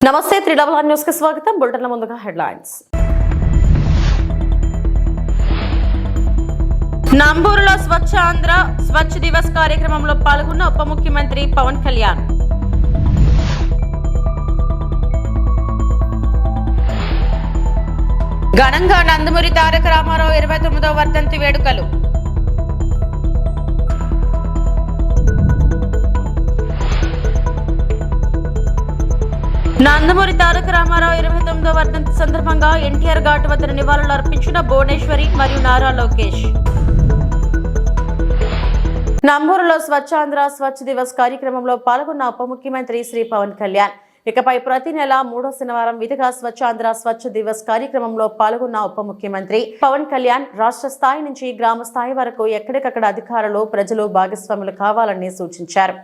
నమస్తే 3 న్యూస్ కి స్వాగతం. బులెటిన్ ముందుగా హెడ్లైన్స్. నంబూరులో స్వచ్ఛ ఆంధ్ర స్వచ్ఛ దివస్ కార్యక్రమంలో పాల్గొన్న ఉప ముఖ్యమంత్రి పవన్ కళ్యాణ్. ఘనంగా నందమూరి తారక రామారావు 29వ వర్ధంతి వేడుకలు. నందమూరి తారక రామారావు 29వ వర్ధంతి సందర్భంగా ఎన్టీఆర్ ఘాట్ వద్ద నివాళులు అర్పించిన భువనేశ్వరి మరియు నారా లోకేష్. నంబూరులో స్వచ్ఛాంధ్ర స్వచ్ఛ దివస్ కార్యక్రమంలో పాల్గొన్న ఉప ముఖ్యమంత్రి శ్రీ పవన్ కళ్యాణ్. ఇకపై ప్రతి నెల 3వ శనివారం విధిగా స్వచ్ఛాంధ్ర స్వచ్ఛ దివస్ కార్యక్రమంలో పాల్గొన్న ఉప ముఖ్యమంత్రి పవన్ కళ్యాణ్ రాష్ట్ర స్థాయి నుంచి గ్రామ స్థాయి వరకు ఎక్కడికక్కడ అధికారులు ప్రజలు భాగస్వాములు కావాలని సూచించారు.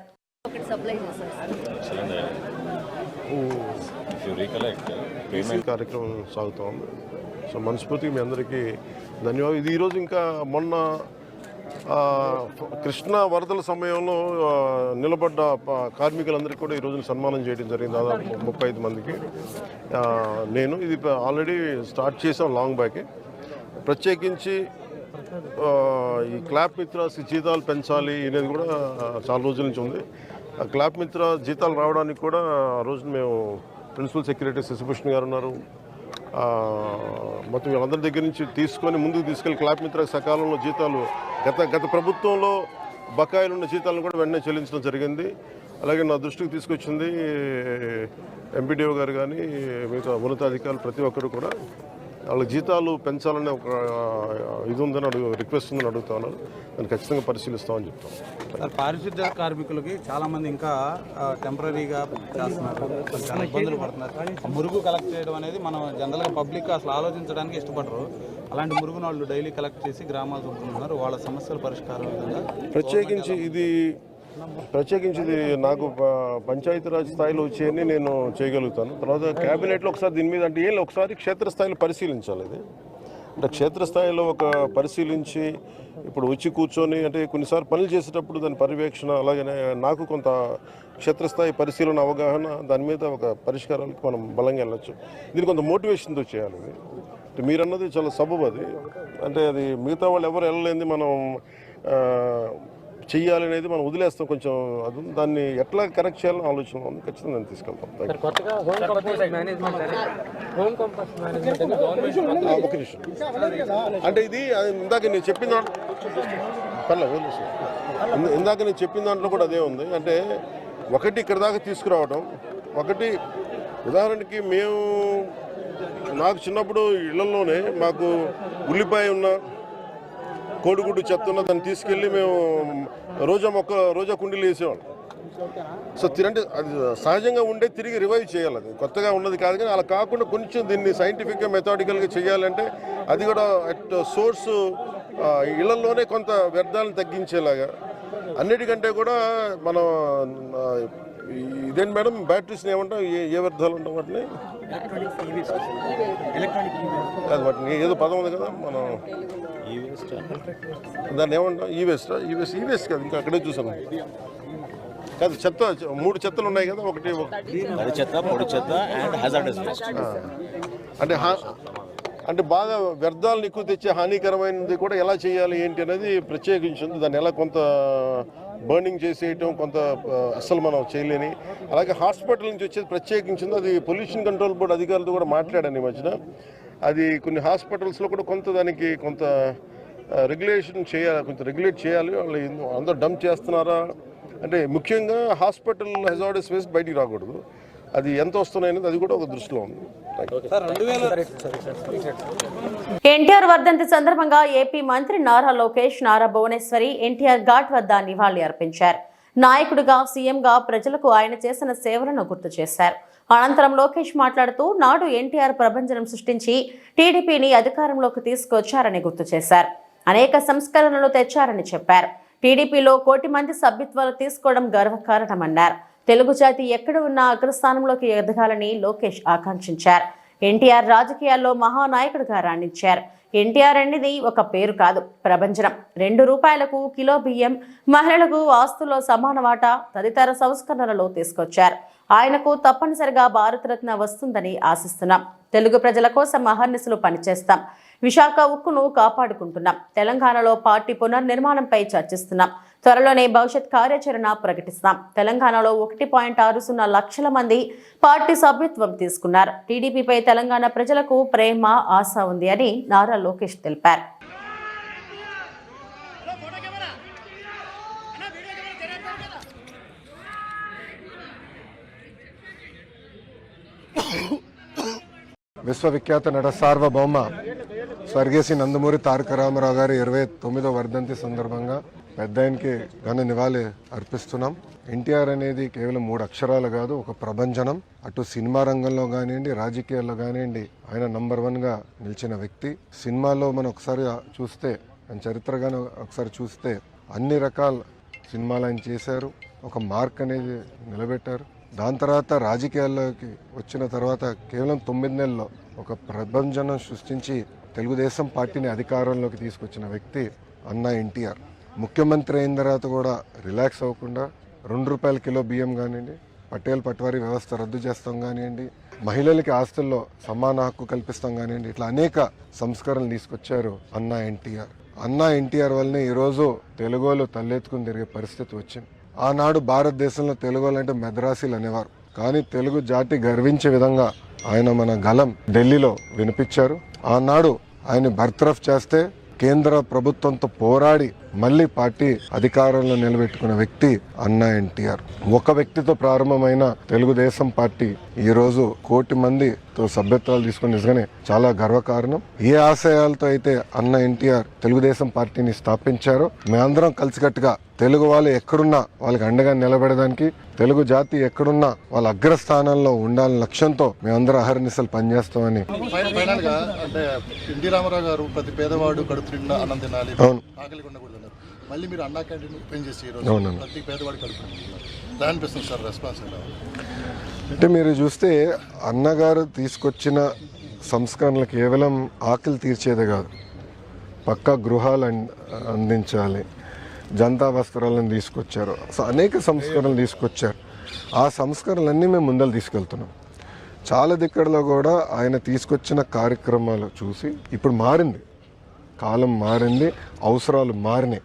కార్యక్రమం సాగుతాం. సో మనస్ఫూర్తిగా మీ అందరికీ ధన్యవాదాలు. ఇది ఈరోజు ఇంకా మొన్న కృష్ణా వరదల సమయంలో నిలబడ్డ కార్మికులందరికీ కూడా ఈరోజు సన్మానం చేయడం జరిగింది. దాదాపు 35 మందికి. నేను ఇది ఆల్రెడీ స్టార్ట్ చేసాం లాంగ్ బ్యాక్. ప్రత్యేకించి ఈ క్లాప్ మిత్రాస్ జీతాలు పెంచాలి అనేది కూడా చాలా రోజుల నుంచి ఉంది. ఆ క్లాప్ మిత్ర జీతాలు రావడానికి కూడా ఆ రోజు మేము ప్రిన్సిపల్ సెక్రటరీ శశిభూషణ్ గారు ఉన్నారు, మొత్తం వీళ్ళందరి దగ్గర నుంచి తీసుకొని ముందుకు తీసుకెళ్లి క్లాప్ మిత్ర సకాలంలో జీతాలు గత ప్రభుత్వంలో బకాయిలు ఉన్న జీతాలను కూడా వెంటనే చెల్లించడం జరిగింది. అలాగే నా దృష్టికి తీసుకొచ్చింది ఎంపీడీఓ గారు కానీ మిగతా ఉన్నతాధికారులు ప్రతి ఒక్కరు కూడా వాళ్ళ జీతాలు పెంచాలనే ఒక ఇది ఉందని రిక్వెస్ట్ ఉందని అడుగుతా ఉన్నారు. దాన్ని ఖచ్చితంగా పరిశీలిస్తామని చెప్తాం. పారిశుద్ధ్య కార్మికులకి చాలామంది ఇంకా టెంపరీగా చేస్తున్నారు, చాలా ఇబ్బందులు పడుతున్నారు. మురుగు కలెక్ట్ చేయడం అనేది మనం జనరల్గా పబ్లిక్ అసలు ఆలోచించడానికి ఇష్టపడరు. అలాంటి మురుగును వాళ్ళు డైలీ కలెక్ట్ చేసి గ్రామాలు చూపుతున్నారు. వాళ్ళ సమస్యల పరిష్కారం విధంగా ప్రత్యేకించి ఇది నాకు పంచాయతీరాజ్ స్థాయిలో వచ్చేయని నేను చేయగలుగుతాను. తర్వాత క్యాబినెట్లో ఒకసారి దీని మీద అంటే ఒకసారి క్షేత్రస్థాయిలో పరిశీలించాలి. ఇది అంటే క్షేత్రస్థాయిలో ఒక పరిశీలించి ఇప్పుడు వచ్చి కూర్చొని అంటే కొన్నిసార్లు పనులు చేసేటప్పుడు దాని పర్యవేక్షణ అలాగే నాకు కొంత క్షేత్రస్థాయి పరిశీలన అవగాహన దాని మీద ఒక పరిష్కారాలకు మనం బలంగా వెళ్ళచ్చు. దీన్ని కొంత మోటివేషన్తో చేయాలి. ఇది మీరన్నది చాలా సబబు. అది అంటే అది మిగతా వాళ్ళు ఎవరు వెళ్ళలేంది మనం చెయ్యాలి అనేది మనం వదిలేస్తాం. కొంచెం అది దాన్ని ఎట్లా కరెక్ట్ చేయాలని ఆలోచన ఉంది. ఖచ్చితంగా దాన్ని తీసుకెళ్తాం. ఒక నిమిషం. అంటే ఇది ఇందాక నేను చెప్పిన దాంట్లో కూడా అదే ఉంది. అంటే ఒకటి ఇక్కడ దాకా తీసుకురావడం, ఒకటి ఉదాహరణకి నాకు చిన్నప్పుడు ఇళ్లలోనే మాకు ఉల్లిపాయ ఉన్న కోడిగుడ్డు చెత్త ఉన్న దాన్ని తీసుకెళ్ళి మేము రోజా కుండీలు వేసేవాళ్ళం. సో అంటే అది సహజంగా ఉండే తిరిగి రివైవ్ చేయాలి. అది కొత్తగా ఉన్నది కాదు. కానీ అలా కాకుండా కొంచెం దీన్ని సైంటిఫిక్గా మెథాడికల్గా చేయాలంటే అది కూడా అట్ సోర్స్ ఇళ్లలోనే కొంత వ్యర్థాలను తగ్గించేలాగా అన్నిటికంటే కూడా మనం ఇదేంటి మేడం బ్యాటరీస్ని ఏమంటాం, ఏ వ్యర్థాలు ఉంటాం వాటిని కాదు, వాటిని ఏదో పదం ఉంది కదా మనం దాన్ని ఏమంటాం, ఈవేస్ట్ కాదు, ఇంకా అక్కడే చూసాను కాదు. చెత్త 3 చెత్తలు ఉన్నాయి కదా, ఒకటి చెత్త, పొడి చెత్త అండ్ హజార్డస్ వేస్ట్. అంటే బాగా వ్యర్థాలను ఎక్కువ తెచ్చే హానికరమైనది కూడా ఎలా చేయాలి ఏంటి అనేది ప్రత్యేకించింది. దాన్ని ఎలా కొంత బర్నింగ్ చేసేయటం కొంత అస్సలు మనం చేయలేని. అలాగే హాస్పిటల్ నుంచి వచ్చేది ప్రత్యేకించింది. అది పొల్యూషన్ కంట్రోల్ బోర్డు అధికారులతో కూడా మాట్లాడాను ఈ మధ్యన. అది కొన్ని హాస్పిటల్స్లో కూడా దానికి కొంత రెగ్యులేషన్ చేయాలి, కొంచెం రెగ్యులేట్ చేయాలి. వాళ్ళు అందరూ డంప్ చేస్తున్నారా అంటే ముఖ్యంగా హాస్పిటల్ హెజార్డస్ వేస్ట్ బయటికి రాకూడదు. అది ఎంత వస్తున్నాయనేది అది కూడా ఒక దృష్టిలో ఉంది. ఎన్టీఆర్ వర్ధంతి సందర్భంగా ఏపీ మంత్రి నారా లోకేష్, నారా భువనేశ్వరి ఎన్టీఆర్ ఘాట్ వద్ద నివాళి అర్పించారు. నాయకుడిగా, సీఎంగా ప్రజలకు ఆయన చేసిన సేవలను గుర్తు చేశారు. అనంతరం లోకేష్ మాట్లాడుతూ నాడు ఎన్టీఆర్ ప్రభంజనం సృష్టించి టీడీపీని అధికారంలోకి తీసుకొచ్చారని గుర్తు చేశారు. అనేక సంస్కరణలు తెచ్చారని చెప్పారు. టీడీపీలో 1 కోటి మంది సభ్యత్వాలు తీసుకోవడం గర్వకారణమన్నారు. తెలుగు జాతి ఎక్కడ ఉన్నా అగ్రస్థానంలోకి ఎదగాలని లోకేష్ ఆకాంక్షించారు. ఎన్టీఆర్ రాజకీయాల్లో మహానాయకుడిగా రాణించారు. ఎన్టీఆర్ అనేది ఒక పేరు కాదు, ప్రభంజనం. 2 రూపాయలకు కిలో బియ్యం, మహిళలకు ఆస్తుల్లో సమాన వాటా తదితర సంస్కరణలు తీసుకొచ్చారు. ఆయనకు తప్పనిసరిగా భారతరత్న వస్తుందని ఆశిస్తున్నాం. తెలుగు ప్రజల కోసం అహర్నిశలు పనిచేస్తాం. విశాఖ ఉక్కును కాపాడుకుంటున్నాం. తెలంగాణలో పార్టీ పునర్నిర్మాణంపై చర్చిస్తున్నాం. త్వరలోనే భవిష్యత్ కార్యాచరణ ప్రకటిస్తాం. తెలంగాణలో 1.60 లక్షల మంది పార్టీ సభ్యత్వం తీసుకున్నారు. టీడీపీపై తెలంగాణ ప్రజలకు ప్రేమ, ఆశ ఉంది అని నారా లోకేష్ తెలిపారు. విశ్వవిఖ్యాత నట సార్వభౌమ స్వర్గీయ శ్రీ నందమూరి తారక రామారావు గారి 29వ వర్ధంతి సందర్భంగా పెద్ద ఆయనకి ఘన నివాళి అర్పిస్తున్నాం. ఎన్టీఆర్ అనేది కేవలం 3 అక్షరాలు కాదు, ఒక ప్రభంజనం. అటు సినిమా రంగంలో కానివ్వండి, రాజకీయాల్లో కానివ్వండి ఆయన నంబర్ 1గా నిలిచిన వ్యక్తి. సినిమాలో మనం ఒకసారి చూస్తే, ఆయన చరిత్రగానే ఒకసారి చూస్తే అన్ని రకాల సినిమాలు ఆయన చేశారు. ఒక మార్క్ అనేది నిలబెట్టారు. దాని తర్వాత రాజకీయాల్లోకి వచ్చిన తర్వాత కేవలం 9 నెలల్లో ఒక ప్రభంజనం సృష్టించి తెలుగుదేశం పార్టీని అధికారంలోకి తీసుకొచ్చిన వ్యక్తి అన్నా ఎన్టీఆర్. ముఖ్యమంత్రి అయిన తర్వాత కూడా రిలాక్స్ అవ్వకుండా ₹2 కిలో బియ్యం కానివ్వండి, పటేల్ పట్వారీ వ్యవస్థ రద్దు చేస్తాం కానివ్వండి, మహిళలకి ఆస్తుల్లో సమాన హక్కు కల్పిస్తాం కానివ్వండి, ఇట్లా అనేక సంస్కరణలు తీసుకొచ్చారు అన్నా ఎన్టీఆర్. అన్నా ఎన్టీఆర్ వల్లనే ఈరోజు తెలుగోలు తలెత్తుకుని తిరిగే పరిస్థితి వచ్చింది. ఆనాడు భారతదేశంలో తెలుగు అంటే మెద్రాసీలు అనేవారు. కానీ తెలుగు జాతి గర్వించే విధంగా ఆయన మన గలం ఢిల్లీలో వినిపించారు. ఆనాడు ఆయన బర్తరఫ్ చేస్తే కేంద్ర ప్రభుత్వంతో పోరాడి మళ్ళీ పార్టీ అధికారంలో నిలబెట్టుకున్న వ్యక్తి అన్నా ఎన్టీఆర్. ఒక వ్యక్తితో ప్రారంభమైన తెలుగుదేశం పార్టీ ఈ రోజు 1 కోటి మందితో సభ్యత్వాలు తీసుకుని నిజంగానే చాలా గర్వకారణం. ఏ ఆశయాలతో అయితే అన్నా ఎన్టీఆర్ తెలుగుదేశం పార్టీని స్థాపించారో మేమందరం కలిసికట్టుగా తెలుగు వాళ్ళు ఎక్కడున్నా వాళ్ళకి అండగా నిలబడడానికి, తెలుగు జాతి ఎక్కడున్నా వాళ్ళ అగ్రస్థానంలో ఉండాలని లక్ష్యంతో మేమందరం అహర్నిశలు పనిచేస్తామని. ఫైనల్ గా అంటే ఎన్టీ రామారావు గారు ప్రతి పేదవాడు కడుపు నిండా అన్నం తినాలి, ఆకలి ఉండకూడదు. మళ్ళీ మీరు అన్నా క్యాంటీన్ ఓపెన్ చేసి ఈరోజు ప్రతి పేదవాడి కడుపు నిండా అనిపిస్తుంది సార్ రెస్పాన్స్ ఎలా? అంటే మీరు చూస్తే అన్నగారు తీసుకొచ్చిన సంస్కరణలు కేవలం ఆకలి తీర్చేదే కాదు, పక్కా గృహాలు అందించాలి, జనతా వస్త్రాలను తీసుకొచ్చారు. అనేక సంస్కరణలు తీసుకొచ్చారు. ఆ సంస్కరణలన్నీ మేము ముందలు తీసుకెళ్తున్నాం. చాలా దిక్కడలో కూడా ఆయన తీసుకొచ్చిన కార్యక్రమాలు చూసి ఇప్పుడు మారింది, కాలం మారింది, అవసరాలు మారినాయి.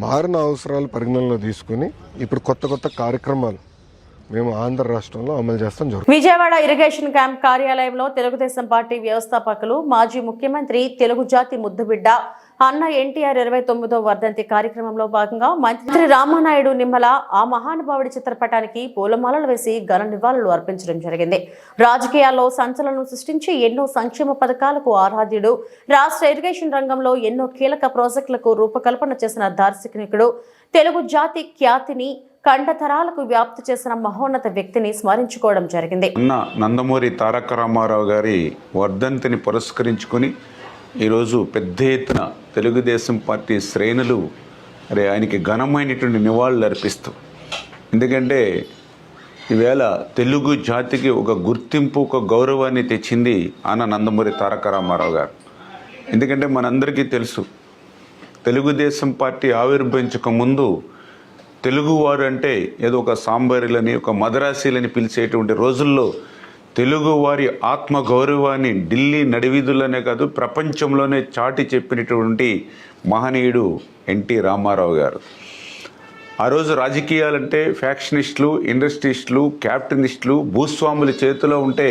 మారిన అవసరాలు పరిగణనలో తీసుకుని ఇప్పుడు కొత్త కార్యక్రమాలు మేము ఆంధ్ర రాష్ట్రంలో అమలు చేస్తాం జరుగుతుంది. విజయవాడ ఇరిగేషన్ క్యాంప్ కార్యాలయంలో తెలుగుదేశం పార్టీ వ్యవస్థాపకులు, మాజీ ముఖ్యమంత్రి, తెలుగు జాతి ముద్దుబిడ్డ అన్న ఎన్టీఆర్ 29వ వర్ధంతి కార్యక్రమంలో భాగంగా మంత్రి రామానాయుడు నిమ్మల ఆ మహానుభావుడి చిత్రపటానికి పూలమాలలు వేసి ఘన నివాళులు అర్పించడం జరిగింది. రాజకీయాల్లో సంచలనం సృష్టించి ఎన్నో సంక్షేమ పథకాలకు ఆరాధ్యుడు, రాష్ట్ర ఇరిగేషన్ రంగంలో ఎన్నో కీలక ప్రాజెక్టులకు రూపకల్పన చేసిన దార్శనికుడు, తెలుగు జాతి ఖ్యాతిని కండతరాలకు వ్యాప్తి చేసిన మహోన్నత వ్యక్తిని స్మరించుకోవడం జరిగింది. అన్న నందమూరి తారక రామారావు గారి వర్ధంతిని పురస్కరించుకొని ఈరోజు పెద్ద ఎత్తున తెలుగుదేశం పార్టీ శ్రేణులు ఆయనకి ఘనమైనటువంటి నివాళులు అర్పిస్తూ, ఎందుకంటే ఈవేళ తెలుగు జాతికి ఒక గుర్తింపు, ఒక గౌరవాన్ని తెచ్చింది అన్న నందమూరి తారక రామారావు గారు. ఎందుకంటే మనందరికీ తెలుసు, తెలుగుదేశం పార్టీ ఆవిర్భవించక ముందు తెలుగువారు అంటే ఏదో ఒక సాంబారీలని, ఒక మద్రాసీలని పిలిచేటువంటి రోజుల్లో తెలుగువారి ఆత్మగౌరవాన్ని ఢిల్లీ నడివీధుల్లోనే కాదు ప్రపంచంలోనే చాటి చెప్పినటువంటి మహనీయుడు ఎన్టీ రామారావు గారు. ఆ రోజు రాజకీయాలంటే ఫ్యాక్షనిస్టులు, ఇండస్ట్రీస్టులు, క్యాపిటలిస్టులు, భూస్వాముల చేతిలో ఉంటే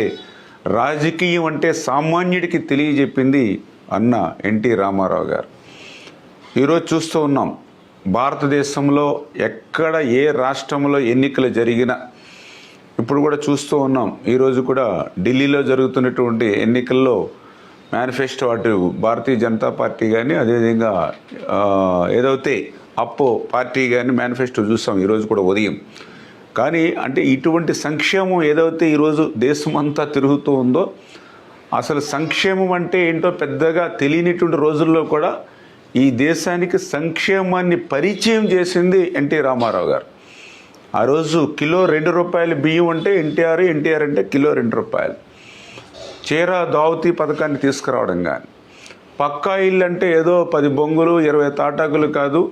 రాజకీయం అంటే సామాన్యుడికి తెలియజెప్పింది అన్న ఎన్టీ రామారావు గారు. ఈరోజు చూస్తూ ఉన్నాం, భారతదేశంలో ఎక్కడ ఏ రాష్ట్రంలో ఎన్నికలు జరిగినా ఇప్పుడు కూడా చూస్తూ ఉన్నాం. ఈరోజు కూడా ఢిల్లీలో జరుగుతున్నటువంటి ఎన్నికల్లో మేనిఫెస్టో అటు భారతీయ జనతా పార్టీ కానీ అదేవిధంగా ఏదైతే అప్పో పార్టీ కానీ మేనిఫెస్టో చూస్తాం ఈరోజు కూడా ఉదయం. కానీ అంటే ఇటువంటి సంక్షేమం ఏదైతే ఈరోజు దేశమంతా తిరుగుతూ ఉందో, అసలు సంక్షేమం అంటే ఏంటో పెద్దగా తెలియనిటువంటి రోజుల్లో కూడా ఈ దేశానికి సంక్షేమాన్ని పరిచయం చేసింది ఎన్టీ రామారావు గారు. ఆ రోజు కిలో ₹2 బియ్యం అంటే ఎన్టీఆర్ అంటే కిలో ₹2. చీర దావతీ పథకాన్ని తీసుకురావడం కానీ, పక్కా ఇల్లు అంటే ఏదో 10 బొంగులు 20 తాటాకులు కాదు,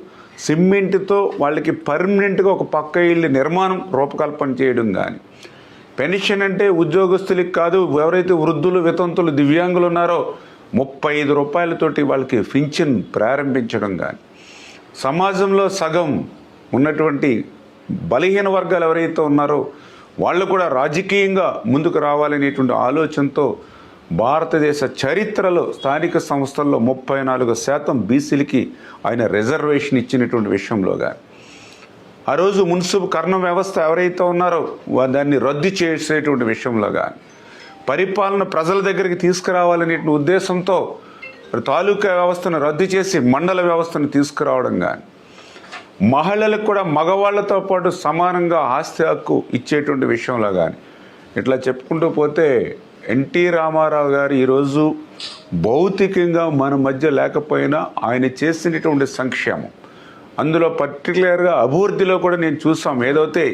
సిమెంట్తో వాళ్ళకి పర్మనెంట్గా ఒక పక్కా ఇల్లు నిర్మాణం రూపకల్పన చేయడం కానీ, పెన్షన్ అంటే ఉద్యోగస్తులకి కాదు, ఎవరైతే వృద్ధులు, వితంతులు, దివ్యాంగులు ఉన్నారో 35 రూపాయలతోటి వాళ్ళకి పింఛన్ ప్రారంభించడం కానీ, సమాజంలో సగం ఉన్నటువంటి బలహీన వర్గాలు ఎవరైతే ఉన్నారో వాళ్ళు కూడా రాజకీయంగా ముందుకు రావాలనేటువంటి ఆలోచనతో భారతదేశ చరిత్రలో స్థానిక సంస్థల్లో 34% బీసీలకి ఆయన రిజర్వేషన్ ఇచ్చినటువంటి విషయంలో కానీ, ఆ రోజు మున్సిపల్ కర్ణ వ్యవస్థ ఎవరైతే ఉన్నారో దాన్ని రద్దు చేసేటువంటి విషయంలో కానీ, పరిపాలన ప్రజల దగ్గరికి తీసుకురావాలనే ఉద్దేశంతో తాలూకా వ్యవస్థను రద్దు చేసి మండల వ్యవస్థను తీసుకురావడం కానీ, మహిళలకు కూడా మగవాళ్లతో పాటు సమానంగా ఆస్తి హక్కు ఇచ్చేటువంటి విషయంలో కానీ, ఇట్లా చెప్పుకుంటూ పోతే ఎన్టీ రామారావు గారు ఈరోజు భౌతికంగా మన మధ్య లేకపోయినా ఆయన చేసినటువంటి సంక్షేమం, అందులో పర్టికులర్గా అభివృద్ధిలో కూడా నేను చూసాం. ఏదైతే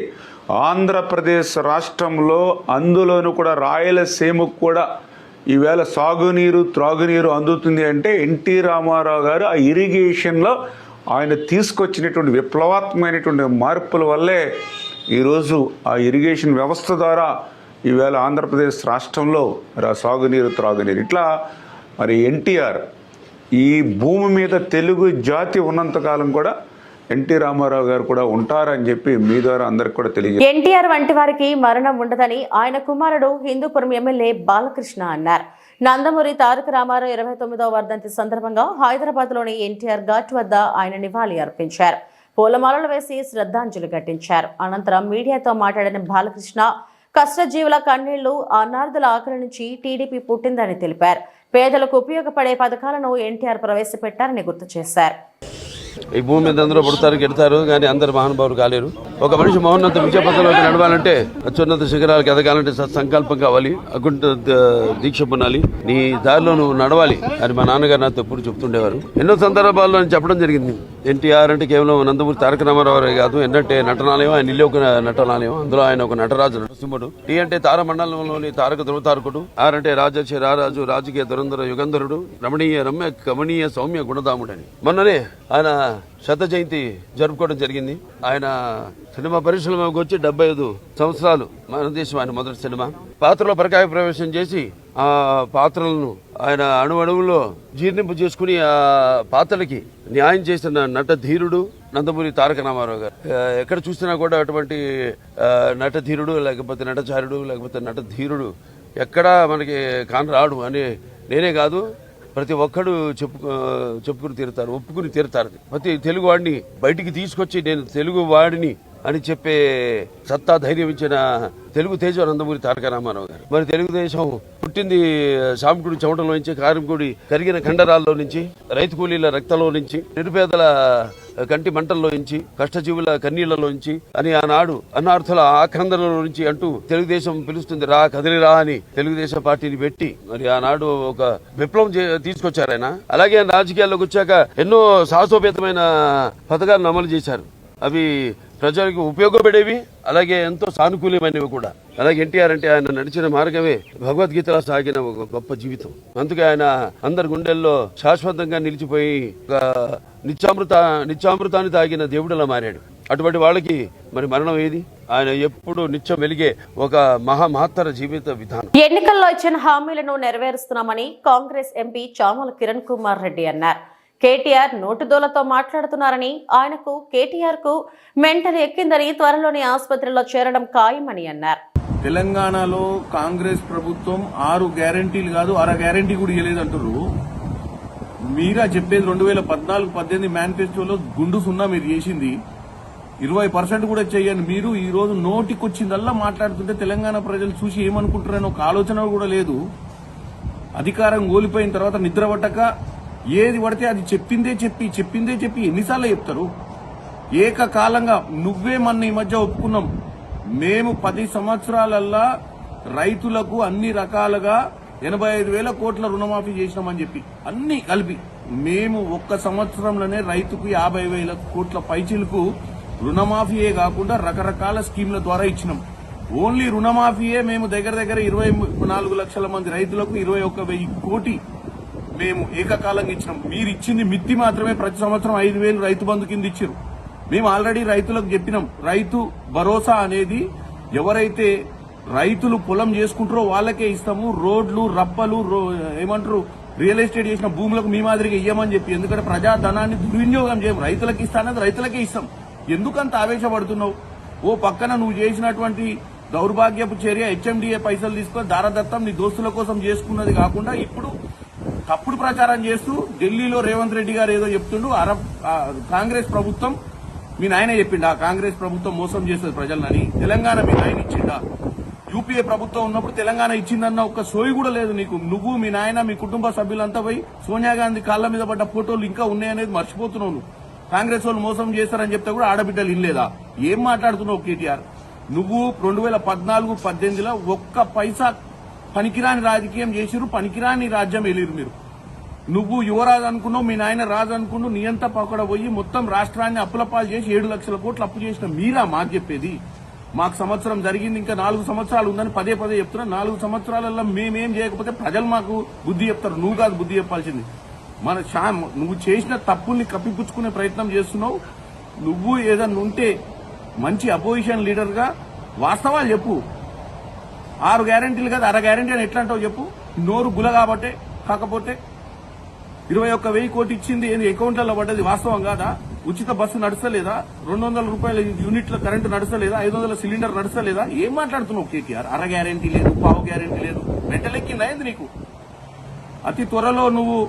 ఆంధ్రప్రదేశ్ రాష్ట్రంలో అందులోనూ కూడా రాయలసీమకు కూడా ఈవేళ సాగునీరు, త్రాగునీరు అందుతుంది అంటే ఎన్టీ రామారావు గారు ఆ ఇరిగేషన్లో ఆయన తీసుకొచ్చినటువంటి విప్లవాత్మకమైనటువంటి మార్పుల వల్లే ఈరోజు ఆ ఇరిగేషన్ వ్యవస్థ ద్వారా ఈవేళ ఆంధ్రప్రదేశ్ రాష్ట్రంలో సాగునీరు, త్రాగునీరు ఇట్లా మరి ఎన్టీఆర్ ఈ భూమి మీద తెలుగు జాతి ఉన్నంతకాలం కూడా ఎన్టీ రామారావు గారు కూడా ఉంటారని చెప్పి మీ ద్వారా అందరికి కూడా తెలియజేస్తారు. ఎన్టీఆర్ వంటి వారికి మరణం ఉండదని ఆయన కుమారుడు హిందూపురం ఎమ్మెల్యే బాలకృష్ణ అన్నారు. నందమూరి తారక రామారావు 29వ వర్ధంతి సందర్భంగా హైదరాబాద్లోని ఎన్టీఆర్ ఘాట్ వద్ద ఆయన నివాళి అర్పించారు. పూలమాలలు వేసి శ్రద్ధాంజలి ఘటించారు. అనంతరం మీడియాతో మాట్లాడిన బాలకృష్ణ కష్టజీవుల కన్నీళ్లు, అనాథుల ఆకలి నుంచి టీడీపీ పుట్టిందని తెలిపారు. పేదలకు ఉపయోగపడే పథకాలను ఎన్టీఆర్ ప్రవేశపెట్టారని గుర్తు చేశారు. ఈ భూమి మీద అందరూ పుడతారు, గెడతారు, కానీ అందరు మహానుభావులు కాలేరు. ఒక మనిషి మౌన్నత విజయపథంలోకి నడవాలంటే, అత్యున్నత శిఖరాలకు ఎదగాలంటే సత్సంకల్పం కావాలి, అకుంఠ దీక్ష పొందాలి, నీ దారిలో నువ్వు నడవాలి అని మా నాన్నగారు నాతో ఎప్పుడు చెప్తుండేవారు. ఎన్నో సందర్భాల్లో నేను చెప్పడం జరిగింది. ఎన్టీఆర్ అంటే కేవలం నందమూరి తారక రామారావు కాదు, ఏంటంటే నటనాలయం, ఆయన ఇల్లు ఒక నటనాలయం, అందులో ఆయన ఒక నటరాజు, నరసింహుడు. టీ అంటే తారమండలంలోని తారక ధృవతారకుడు, ఆర్ అంటే రాజర్షి రారాజు, రాజకీయ దురంధర యుగంధరుడు, రమణీయ రమ్య కమనీయ సౌమ్య గుణదాముడని. మొన్ననే ఆయన శత జయంతి జరుపుకోవడం జరిగింది. ఆయన సినిమా పరిశ్రమకు వచ్చి 75 సంవత్సరాలు. మన దేశం ఆయన మొదటి సినిమా. పాత్రలో పరకాయ ప్రవేశం చేసి ఆ పాత్రలను ఆయన అణువణువులో జీర్ణింపు చేసుకుని ఆ పాత్రలకి న్యాయం చేసిన నట ధీరుడు నందమూరి తారక రామారావు గారు. ఎక్కడ చూసినా కూడా అటువంటి నట ధీరుడు, లేకపోతే నటచారుడు, లేకపోతే నట ధీరుడు ఎక్కడా మనకి కానరాడు అని నేనే కాదు, ప్రతి ఒక్కడు చెప్పుకుని తీరుతారు, ఒప్పుకుని తీరుతారు. ప్రతి తెలుగు వాడిని బయటికి తీసుకొచ్చి నేను తెలుగు వాడిని అని చెప్పే సత్తా, ధైర్యం ఇచ్చిన తెలుగు తేజం నందమూరి తారక రామారావు గారు. మరి తెలుగుదేశం పుట్టింది శ్రామికుడి చెమటలో నుంచి, కార్మికుడి కరిగిన కండరాల్లో నుంచి, రైతు కూలీల రక్తంలో నుంచి, నిరుపేదల కంటి మంటల్లో నుంచి, కష్టజీవుల కన్నీళ్లలో నుంచి అని ఆనాడు అన్నార్థుల ఆక్రందనలో నుంచి అంటూ తెలుగుదేశం పిలుస్తుంది, రా కదిలిరా అని తెలుగుదేశం పార్టీని పెట్టి మరి ఆనాడు ఒక విప్లవం తీసుకొచ్చారు ఆయన. అలాగే రాజకీయాల్లోకి వచ్చాక ఎన్నో సాహసోపేతమైన పథకాలను అమలు చేశారు. అవి ప్రజలకు ఉపయోగపడేవి, అలాగే ఎంతో సానుకూలమైనవి కూడా. అలాగే ఎన్టీఆర్ అంటే ఆయన నడిచిన మార్గమే భగవద్గీతలో సాగిన ఒక గొప్ప జీవితం. అందుకే ఆయన అందరి గుండెల్లో శాశ్వతంగా నిలిచిపోయి ఒక నిత్యామృతాన్ని తాగిన దేవుడిలా మారాడు. అటువంటి వాళ్ళకి మరి మరణం ఏది? ఆయన ఎప్పుడు నిత్యం వెలిగే ఒక మహత్తర జీవిత విధానం. ఎన్నికల్లో ఇచ్చిన హామీలను నెరవేరుస్తున్నామని కాంగ్రెస్ ఎంపీ చామల కిరణ్ కుమార్ రెడ్డి అన్నారు. కేటీఆర్ నోటుదోలతో మాట్లాడుతున్నారని, ఆయనకు కేటీఆర్ కు మెంటల్ ఎక్కిందని, త్వరలోనే ఆసుపత్రిలో చేరడం ఖాయమని అన్నారు. తెలంగాణలో కాంగ్రెస్ ప్రభుత్వం 6 గ్యారంటీలు కాదు, 1/2 గ్యారంటీ కూడా ఇవ్వలేదంటారు. మీరా చెప్పేది 2014-18 మేనిఫెస్టోలో గుండు సున్నా మీరు చేసింది 20% కూడా చేయని మీరు ఈ రోజు నోటికొచ్చిందల్లా మాట్లాడుతుంటే తెలంగాణ ప్రజలు చూసి ఏమనుకుంటారని ఒక ఆలోచన కూడా లేదు. అధికారం కోల్పోయిన తర్వాత నిద్ర పట్టక ఏది పడితే అది చెప్పిందే చెప్పి ఎన్నిసార్లు చెప్తారు? ఏకకాలంగా నువ్వే మన ఈ మధ్య ఒప్పుకున్నాం, మేము 10 సంవత్సరాలల్లా రైతులకు అన్ని రకాలుగా 85,000 కోట్ల రుణమాఫీ చేసినామని చెప్పి అన్ని కలిపి మేము ఒక్క సంవత్సరంలోనే రైతుకు 50,000 కోట్ల పైచిలకు రుణమాఫీయే కాకుండా రకరకాల స్కీమ్ల ద్వారా ఇచ్చినాం. ఓన్లీ రుణమాఫీయే మేము దగ్గర 24 లక్షల మంది రైతులకు 21,000 కోటి మేము ఏకకాలంగా ఇచ్చినాం. మీరు ఇచ్చింది మిత్తి మాత్రమే. ప్రతి సంవత్సరం 5,000 రైతు బంధు కింద ఇచ్చారు. మేము ఆల్రెడీ రైతులకు చెప్పినాం, రైతు భరోసా అనేది ఎవరైతే రైతులు పొలం చేసుకుంటారో వాళ్ళకే ఇస్తాము, రోడ్లు రప్పలు ఏమంటారు రియల్ ఎస్టేట్ చేసిన భూములకు మీ మాదిరిగా ఇయ్యమని చెప్పి. ఎందుకంటే ప్రజాధనాన్ని దుర్వినియోగం చేయం, రైతులకి ఇస్తానది రైతులకే ఇస్తాం. ఎందుకంత ఆవేశపడుతున్నావు? ఓ పక్కన నువ్వు చేసినటువంటి దౌర్భాగ్యపు చర్య హెచ్ఎండిఏ పైసలు తీసుకొని దారదత్తం నీ దోస్తుల కోసం చేసుకున్నది కాకుండా ఇప్పుడు తప్పుడు ప్రచారం చేస్తూ ఢిల్లీలో రేవంత్ రెడ్డి గారు ఏదో చెప్తుండు. కాంగ్రెస్ ప్రభుత్వం మీ నాయన చెప్పిండా కాంగ్రెస్ ప్రభుత్వం మోసం చేస్తుంది ప్రజలని? తెలంగాణ మీ నాయన ఇచ్చిండా? యూపీఏ ప్రభుత్వం ఉన్నప్పుడు తెలంగాణ ఇచ్చిందన్న ఒక్క సోయి కూడా లేదు నీకు. నువ్వు మీ నాయన మీ కుటుంబ సభ్యులంతా పోయి సోనియా గాంధీ కాళ్ల మీద పడ్డ ఫోటోలు ఇంకా ఉన్నాయనేది మర్చిపోతున్నావు. నువ్వు కాంగ్రెస్ వాళ్ళు మోసం చేస్తారని చెప్తే కూడా ఆడబిడ్డలు ఇల్లేదా? ఏం మాట్లాడుతున్నావు కేటీఆర్? నువ్వు 2014-18లో ఒక్క పైసా పనికిరాని రాజకీయం చేసిరు, పనికిరాని రాజ్యం వెళ్ళిరు మీరు. నువ్వు యువరాజు అనుకున్నావు, మీ నాయన రాజు అనుకున్నావు, నీ అంతా పక్కడ పోయి మొత్తం రాష్ట్రాన్ని అప్పులపాలు చేసి 7 లక్షల కోట్లు అప్పు చేసిన మీరా మాకు చెప్పేది? మాకు సంవత్సరం జరిగింది, ఇంకా 4 సంవత్సరాలు ఉందని పదే చెప్తున్నా. 4 సంవత్సరాలలో మేమేం చేయకపోతే ప్రజలు మాకు బుద్ధి చెప్తారు, నువ్వు కాదు బుద్ధి చెప్పాల్సింది. నువ్వు చేసిన తప్పుల్ని కప్పిపుచ్చుకునే ప్రయత్నం చేస్తున్నావు. నువ్వు ఏదన్నా ఉంటే మంచి అపోజిషన్ లీడర్ గా వాస్తవాలు చెప్పు. 6 గ్యారెంటీలు కదా 6 గ్యారెంటీ అని ఎట్లా అంటావు చెప్పు? నోరు గుల కాబట్టే. కాకపోతే 21,000 కోట్లు ఇచ్చింది ఏంది అకౌంట్లలో పడ్డది వాస్తవం కాదా? ఉచిత బస్సు నడుస్తలేదా? 200 రూపాయల యూనిట్ల కరెంటు నడుస్తలేదా? 500 సిలిండర్ నడుస్తలేదా? ఏం మాట్లాడుతున్నావు కేటీఆర్? 6 గ్యారెంటీ లేదు, పావు గ్యారెంటీ లేదు. మెంటలెక్కిందా ఏంది నీకు? అతి త్వరలో నువ్వు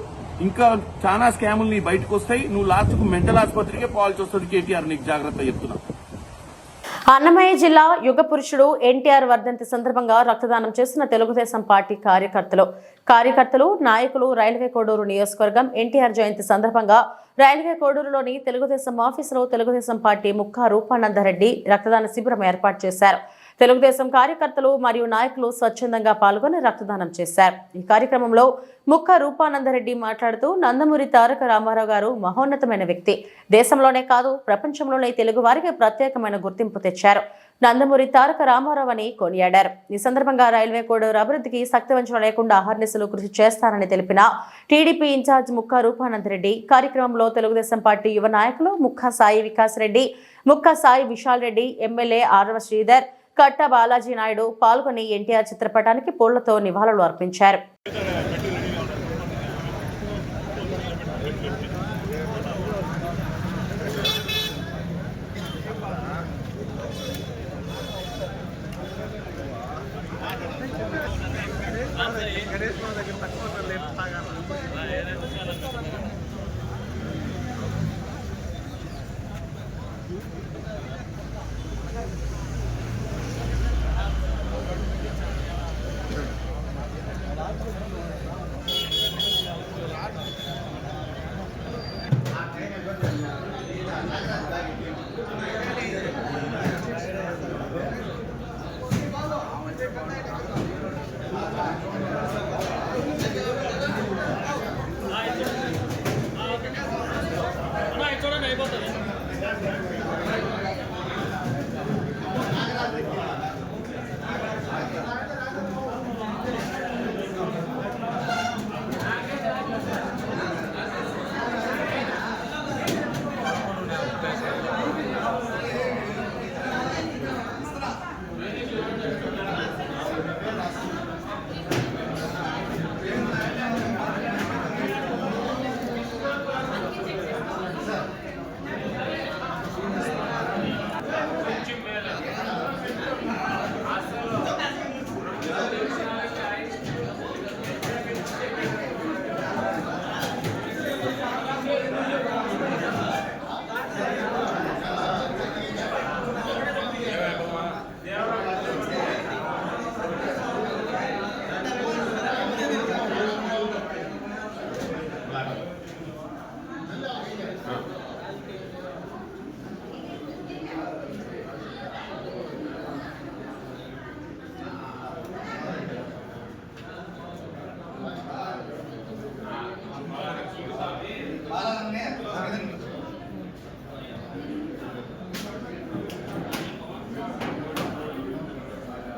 ఇంకా చాలా స్కాములు నీ బయటకు వస్తాయి. నువ్వు లాస్ట్కు మెంటల్ ఆసుపత్రికే పోవాల్సి వస్తుంది కేటీఆర్, నీకు జాగ్రత్త చెప్తున్నా. అన్నమయ్య జిల్లా యుగ పురుషుడు ఎన్టీఆర్ వర్ధంతి సందర్భంగా రక్తదానం చేస్తున్న తెలుగుదేశం పార్టీ కార్యకర్తలు నాయకులు రైల్వే కోడూరు నియోజకవర్గం ఎన్టీఆర్ జయంతి సందర్భంగా రైల్వే కోడూరులోని తెలుగుదేశం ఆఫీసులో తెలుగుదేశం పార్టీ ముక్కా రూపానందరెడ్డి రక్తదాన శిబిరం ఏర్పాటు చేశారు. తెలుగుదేశం కార్యకర్తలు మరియు నాయకులు స్వచ్ఛందంగా పాల్గొని రక్తదానం చేశారు. ఈ కార్యక్రమంలో ముక్కా రూపానందరెడ్డి మాట్లాడుతూ నందమూరి తారక రామారావు గారు మహోన్నతమైన వ్యక్తి. దేశంలోనే కాదు ప్రపంచంలోనే తెలుగు వారికి ప్రత్యేకమైన గుర్తింపు తెచ్చారు. నందమూరి తారక రామారావు అని కొనియాడారు. ఈ సందర్భంగా రైల్వే కోడూరు అభివృద్ధికి శక్తివంచన లేకుండా అహర్నిశలు కృషి చేస్తారని తెలిపిన టీడీపీ ఇన్ఛార్జ్ ముక్కా రూపానందరెడ్డి కార్యక్రమంలో తెలుగుదేశం పార్టీ యువ నాయకులు ముక్కా సాయి వికాస్ రెడ్డి, ముక్కా సాయి విశాల్ రెడ్డి, ఎమ్మెల్యే ఆర్వ శ్రీధర్, కట్ట బాలాజీ నాయుడు పాల్గొని ఎన్టీఆర్ చిత్రపటానికి పూలతో నివాళులు అర్పించారు.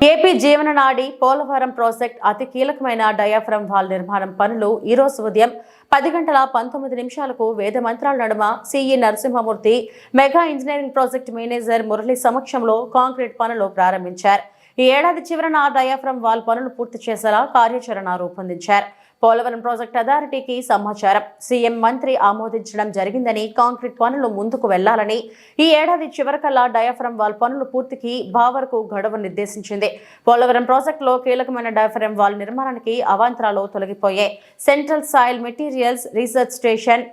ఏపీ జీవననాడి పోలవరం ప్రాజెక్ట్ అతి కీలకమైన డయాఫ్రమ్ వాల్ నిర్మాణం పనులు ఈ రోజు ఉదయం 10:19 వేద మంత్రాల నడుమ CE Narasimhamurthy mega engineering project manager Murali సమక్షంలో కాంక్రీట్ పనులు ప్రారంభించారు. ఈ ఏడాది చివరన డయాఫ్రమ్ వాల్ పనులు పూర్తి చేసేలా కార్యాచరణ రూపొందించారు. పోలవరం ప్రాజెక్టు అథారిటీకి సమాచారం. సీఎం మంత్రి ఆమోదించడం జరిగిందని, కాంక్రీట్ పనులు ముందుకు వెళ్లాలని, ఈ ఏడాది చివరికల్లా డయాఫ్రమ్ వాల్ పనులు పూర్తికి భావరకు గడువు నిర్దేశించింది. పోలవరం ప్రాజెక్టులో కీలకమైన డయాఫ్రమ్ వాల్ నిర్మాణానికి అవాంతరాలు తొలగిపోయాయి. Central soil materials research station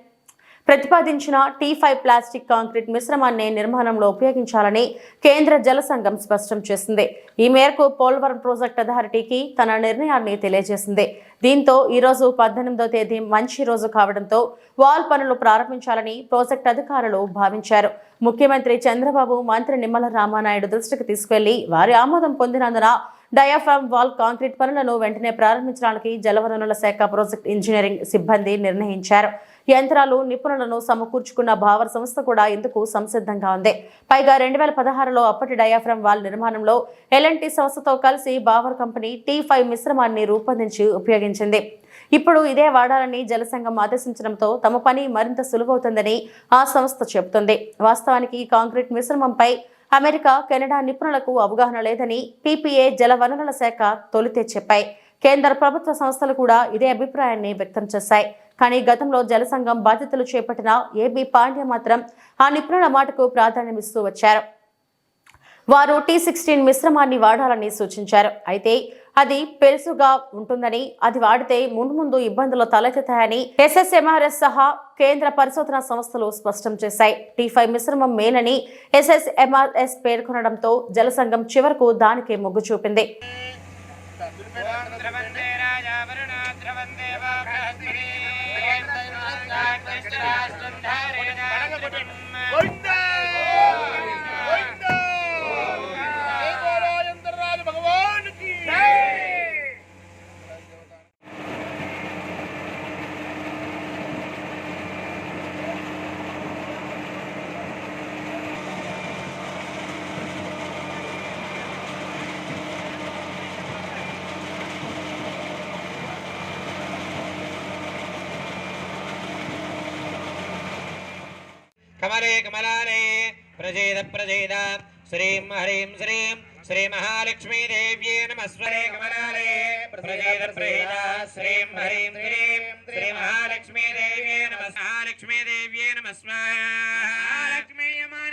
ప్రతిపాదించిన T5 ప్లాస్టిక్ కాంక్రీట్ మిశ్రమాన్ని నిర్మాణంలో ఉపయోగించాలని కేంద్ర జల సంఘం స్పష్టం చేసింది. ఈ మేరకు పోలవరం ప్రాజెక్ట్ అథారిటీకి తన నిర్ణయాన్ని తెలియజేసింది. దీంతో ఈరోజు 18వ తేదీ మంచి రోజు కావడంతో వాల్ పనులు ప్రారంభించాలని ప్రాజెక్ట్ అధికారులు భావించారు. ముఖ్యమంత్రి చంద్రబాబు మంత్రి నిమ్మల రామానాయుడు దృష్టికి తీసుకెళ్లి వారి ఆమోదం పొందినందున డయాఫ్రమ్ వాల్ కాంక్రీట్ పనులను వెంటనే ప్రారంభించడానికి జలవనరుల శాఖ ప్రాజెక్ట్ ఇంజనీరింగ్ సిబ్బంది నిర్ణయించారు. యంత్రాలు, నిపుణులను సమకూర్చుకున్న భావర్ సంస్థ కూడా ఇందుకు సంసిద్ధంగా ఉంది. పైగా 2016లో అప్పటి డయాఫ్రమ్ వాల్ నిర్మాణంలో L&T సంస్థతో కలిసి భావర్ కంపెనీ T5 మిశ్రమాన్ని రూపొందించి ఉపయోగించింది. ఇప్పుడు ఇదే వాడాలని జలసంఘం ఆదేశించడంతో తమ పని మరింత సులువవుతుందని ఆ సంస్థ చెబుతుంది. వాస్తవానికి ఈ కాంక్రీట్ మిశ్రమంపై అమెరికా, కెనడా నిపుణులకు అవగాహన లేదని PPA జల వనరుల శాఖ తొలితే చెప్పాయి. కేంద్ర ప్రభుత్వ సంస్థలు కూడా ఇదే అభిప్రాయాన్ని వ్యక్తం చేశాయి. కానీ గతంలో జలసంఘం బాధ్యతలు చేపట్టిన AB పాండ్య మాత్రం ఆ నిపుణుల మాటకు ప్రాధాన్యమిస్తూ వచ్చారు. వారు T16 మిశ్రమాన్ని వాడాలని సూచించారు. అయితే అది పెలుసుగా ఉంటుందని, అది వాడితే ముందు ఇబ్బందులు తలెత్తుతాయని SSMRS సహా కేంద్ర పరిశోధనా సంస్థలు స్పష్టం చేశాయి. T5 మిశ్రమం మేలని SSMRS పేర్కొనడంతో జలసంఘం చివరకు దానికే మొగ్గు చూపింది. कमले कमलालये प्रजेद प्रजेद श्रीं हरीं श्रीं श्री महालक्ष्मी देव्ये नमस्वरे कमलालये प्रजेद प्रजेद श्रीं हरीं श्रीं श्री महालक्ष्मी देव्ये महालक्ष्मी देव्ये नमस्वाहा लक्ष्मी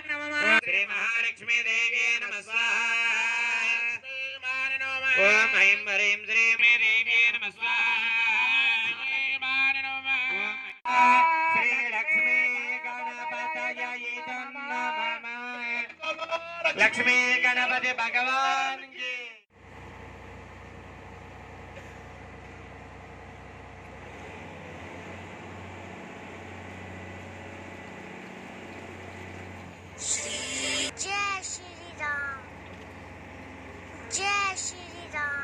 नमः श्री महालक्ष्मी देव्ये नमस्वाहा ओम ऐं हरीं श्रीं देव्ये नमस्वाहा श्री लक्ष्मी लक्ष्मी गणपति भगवान की जय श्री राम, जय श्री राम।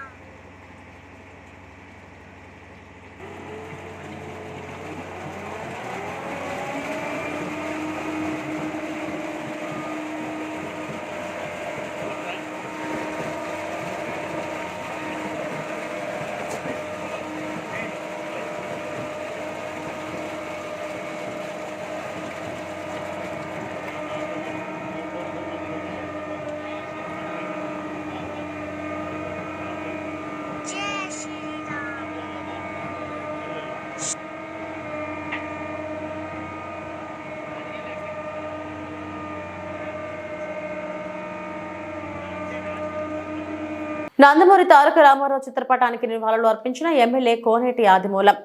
నందమూరి తారక రామారావు చిత్రపటానికి నివాళులు అర్పించిన ఎమ్మెల్యే కోనేటి ఆదిమూలం.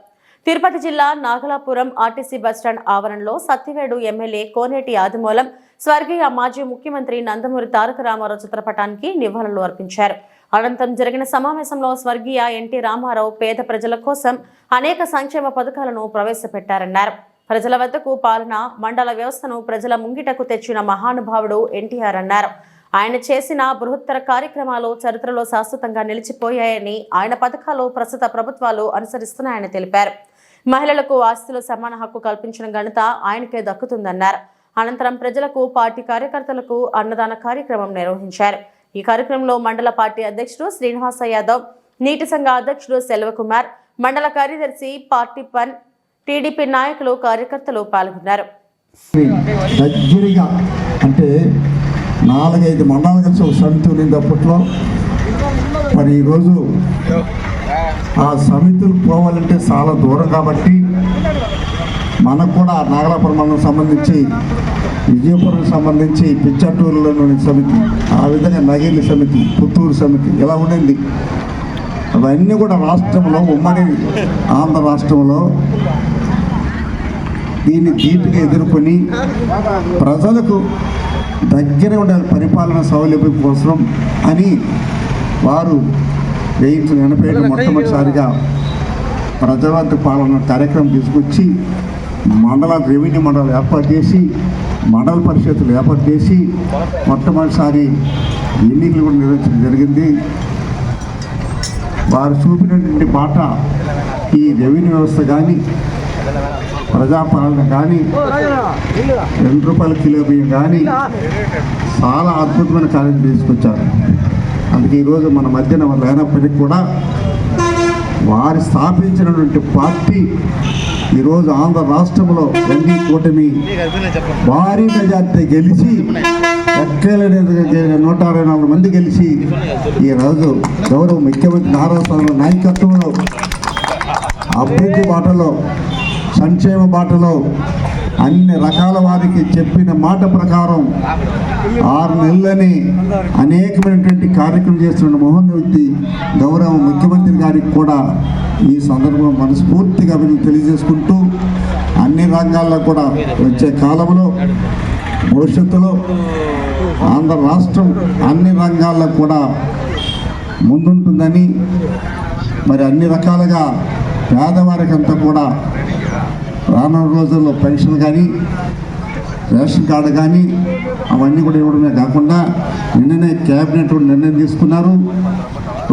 తిరుపతి జిల్లా నాగలాపురం ఆర్టీసీ బస్టాండ్ ఆవరణలో సత్తివేడు ఎమ్మెల్యే కోనేటి ఆదిమూలం స్వర్గీయ మాజీ ముఖ్యమంత్రి నందమూరి తారక రామారావు చిత్రపటానికి నివాళులు అర్పించారు. అనంతరం జరిగిన సమావేశంలో స్వర్గీయ NT రామారావు పేద ప్రజల కోసం అనేక సంక్షేమ పథకాలను ప్రవేశపెట్టారన్నారు. ప్రజల వద్దకు పాలన, మండల వ్యవస్థను ప్రజల ముంగిటకు తెచ్చిన మహానుభావుడు NTR అన్నారు. ఆయన చేసిన బృహత్తర కార్యక్రమాలు చరిత్రలో శాశ్వతంగా నిలిచిపోయాయని, ఆయన పథకాలు ప్రస్తుత ప్రభుత్వాలు అనుసరిస్తున్నాయని తెలిపారు. మహిళలకు ఆస్తులు సమాన హక్కు కల్పించిన ఘనత ఆయనకే దక్కుతుందన్నారు. అనంతరం ప్రజలకు, పార్టీ కార్యకర్తలకు అన్నదాన కార్యక్రమం నిర్వహించారు. ఈ కార్యక్రమంలో మండల పార్టీ అధ్యక్షుడు శ్రీనివాస యాదవ్, నీటి సంఘ అధ్యక్షుడు సెల్వకుమార్, మండల కార్యదర్శి పార్టీ పన్, టీడీపీ నాయకులు, కార్యకర్తలు పాల్గొన్నారు. అంటే 4-5 మండలాలు కలిసి ఒక సమితి ఉండింది అప్పట్లో. మరి ఈరోజు ఆ సమితులు పోవాలంటే చాలా దూరం కాబట్టి మనకు కూడా నాగలాపురం మండలం సంబంధించి విజయపురం సంబంధించి పిచ్చటూరులోని సమితి, ఆ విధంగా నగిలి సమితి, పుత్తూరు సమితి ఇలా ఉండింది. అవన్నీ కూడా రాష్ట్రంలో, ఉమ్మడి ఆంధ్ర రాష్ట్రంలో దీన్ని ధీటుగా ఎదుర్కొని ప్రజలకు దగ్గర ఉండాలి పరిపాలన సౌలభ్యం కోసం అని వారు 1987 మొట్టమొదటిసారిగా ప్రజావంత పాలన కార్యక్రమం తీసుకొచ్చి రెవెన్యూ మండలాలు ఏర్పాటు చేసి, మండల పరిషత్తులు ఏర్పాటు చేసి మొట్టమొదటిసారి ఎన్నికలు కూడా నిర్వహించడం జరిగింది. వారు చూపినటువంటి బాట ఈ రెవెన్యూ వ్యవస్థ కానీ, ప్రజాపాలన కానీ, ₹2 కిలో బియ్యం కానీ చాలా అద్భుతమైన కార్యక్రమం తీసుకొచ్చారు. అందుకే ఈరోజు మన మధ్యన వాళ్ళు లేనప్పటికీ కూడా వారు స్థాపించినటువంటి పార్టీ ఈరోజు ఆంధ్ర రాష్ట్రంలో ఎన్డీ కూటమి భారీ మెజార్టీ గెలిచి ఎక్కలేని 164 మంది గెలిచి ఈరోజు గౌరవ ముఖ్యమంత్రి నారా చంద్రబాబు నాయకత్వంలో అభివృద్ధి బాటలో, సంక్షేమ బాటలో అన్ని రకాల వారికి చెప్పిన మాట ప్రకారం 6 నెలలని అనేకమైనటువంటి కార్యక్రమం చేస్తున్న మహోన్నత వ్యక్తి గౌరవ ముఖ్యమంత్రి గారికి కూడా ఈ సందర్భంలో మనస్ఫూర్తిగా అభివృద్ధి తెలియజేసుకుంటూ అన్ని రంగాల్లో కూడా వచ్చే కాలంలో భవిష్యత్తులో ఆంధ్ర రాష్ట్రం అన్ని రంగాల్లో కూడా ముందుంటుందని, మరి అన్ని రకాలుగా పేదవారికంతా కూడా రానున్న రోజుల్లో పెన్షన్ కానీ, రేషన్ కార్డు కానీ అవన్నీ కూడా ఇవ్వడమే కాకుండా నిన్ననే క్యాబినెట్ నిర్ణయం తీసుకున్నారు.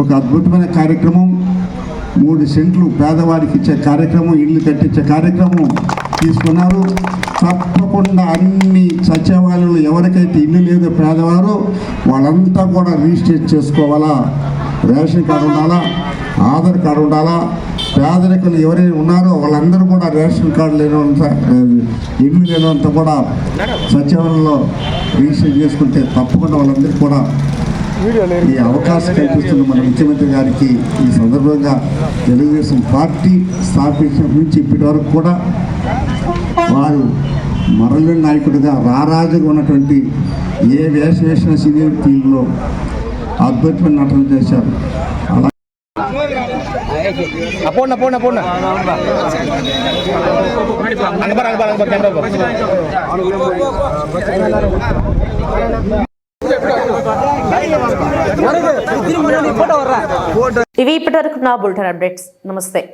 ఒక అద్భుతమైన కార్యక్రమం, 3 సెంట్లు పేదవారికి ఇచ్చే కార్యక్రమం, ఇల్లు కట్టించే కార్యక్రమం తీసుకున్నారు. తప్పకుండా అన్ని సచివాలయంలో ఎవరికైతే ఇల్లు లేదో పేదవారు వాళ్ళంతా కూడా రిజిస్టర్ చేసుకోవాలా, రేషన్ కార్డు ఉండాలా, ఆధార్ కార్డు ఉండాలా. పేదరికులు ఎవరైనా ఉన్నారో వాళ్ళందరూ కూడా రేషన్ కార్డు లేనంత, ఇల్లు లేనంత కూడా సచివాలయంలో రిజిస్టర్ చేసుకుంటే తప్పకుండా వాళ్ళందరికీ కూడా ఈ అవకాశం కల్పిస్తున్న మన ముఖ్యమంత్రి గారికి ఈ సందర్భంగా తెలుగుదేశం పార్టీ స్థాపించిన నుంచి ఇప్పటి వరకు కూడా వారు మరలేని నాయకుడిగా రారాజుగా ఉన్నటువంటి ఏ వేషవేషణ సీనియర్ ఫీల్డ్లో అద్భుతమైన నటన చేశారు. అలా ఇవి ఇప్పటివరకు నా బులెటిన్ అప్డేట్స్. నమస్తే.